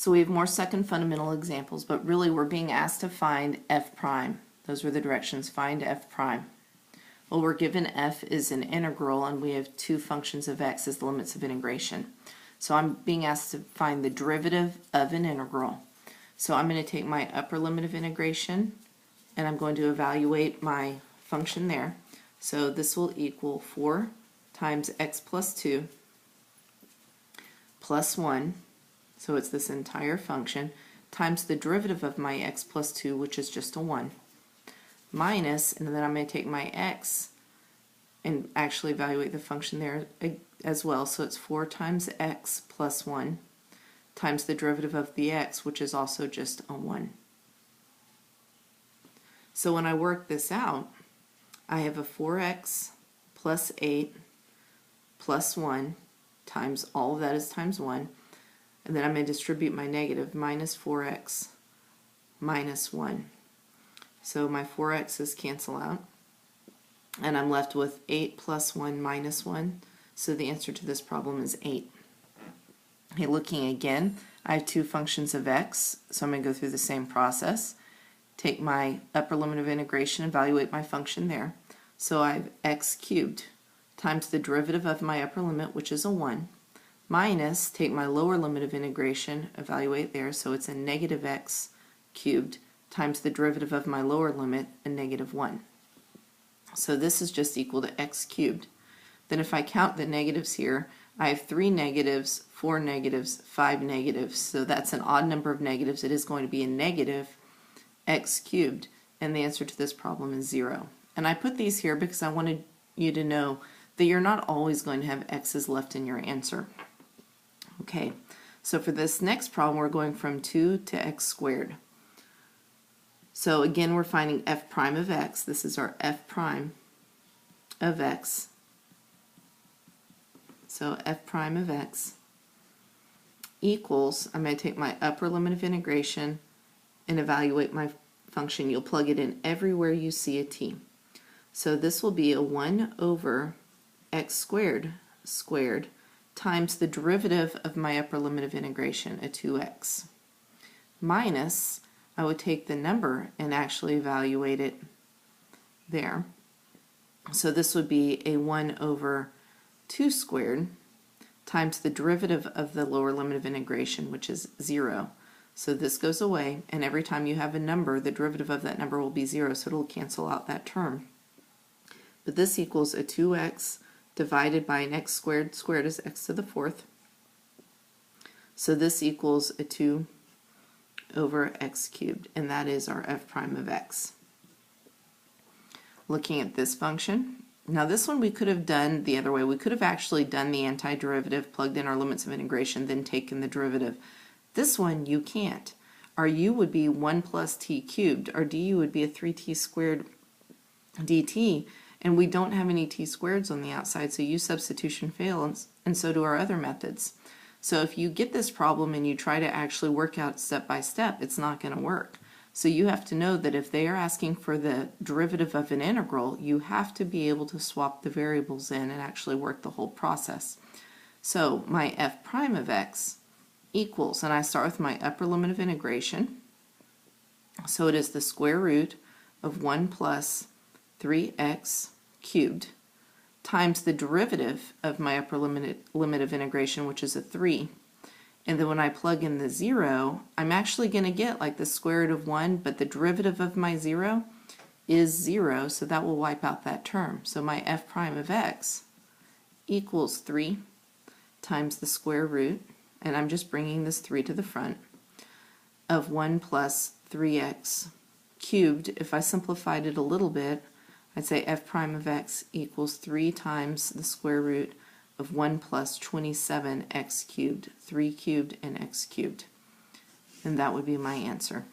So we have more second fundamental examples, but really we're being asked to find f prime. Those were the directions, find f prime. Well, we're given f is an integral and we have two functions of x as the limits of integration. So I'm being asked to find the derivative of an integral. So I'm going to take my upper limit of integration and I'm going to evaluate my function there. So this will equal 4 times x plus 2 plus 1, so it's this entire function, times the derivative of my x plus 2, which is just a 1, minus, and then I'm going to take my x and actually evaluate the function there as well. So it's 4 times x plus 1 times the derivative of the x, which is also just a 1. So when I work this out, I have a 4x plus 8 plus 1 times, all of that is times 1, and then I'm going to distribute my negative, minus 4x minus 1. So my 4x's cancel out, and I'm left with 8 plus 1 minus 1, so the answer to this problem is 8. Okay, looking again, I have two functions of x, so I'm going to go through the same process. Take my upper limit of integration, evaluate my function there. So I have x cubed times the derivative of my upper limit, which is a 1, minus, take my lower limit of integration, evaluate there, so it's a negative x cubed times the derivative of my lower limit, a negative 1. So this is just equal to x cubed. Then if I count the negatives here, I have 3 negatives, 4 negatives, 5 negatives, so that's an odd number of negatives. It is going to be a negative x cubed, and the answer to this problem is 0. And I put these here because I wanted you to know that you're not always going to have x's left in your answer. Okay, so for this next problem, we're going from 2 to x squared. So again, we're finding f prime of x. This is our f prime of x. So f prime of x equals, I'm going to take my upper limit of integration and evaluate my function. You'll plug it in everywhere you see a t. So this will be a 1 over x squared squared times the derivative of my upper limit of integration, a 2x, minus, I would take the number and actually evaluate it there. So this would be a 1 over 2 squared times the derivative of the lower limit of integration, which is 0. So this goes away, and every time you have a number, the derivative of that number will be 0, so it'll cancel out that term. But this equals a 2x divided by an x squared. Squared is x to the 4th. So this equals a 2 over x cubed, and that is our f prime of x. Looking at this function, now this one we could have done the other way. We could have actually done the antiderivative, plugged in our limits of integration, then taken the derivative. This one you can't. Our u would be 1 plus t cubed. Our du would be a 3t squared dt, and we don't have any t squareds on the outside, so u substitution fails, and so do our other methods. So if you get this problem and you try to actually work out step by step, it's not going to work. So you have to know that if they are asking for the derivative of an integral, you have to be able to swap the variables in and actually work the whole process. So my f prime of x equals, and I start with my upper limit of integration, so it is the square root of 1 plus 3x cubed times the derivative of my upper limit of integration, which is a 3. And then when I plug in the 0, I'm actually going to get like the square root of 1, but the derivative of my 0 is 0, so that will wipe out that term. So my f prime of x equals 3 times the square root, and I'm just bringing this 3 to the front, of 1 plus 3x cubed. If I simplified it a little bit, I'd say f prime of x equals 3 times the square root of 1 plus 27x cubed, 3 cubed and x cubed. And that would be my answer.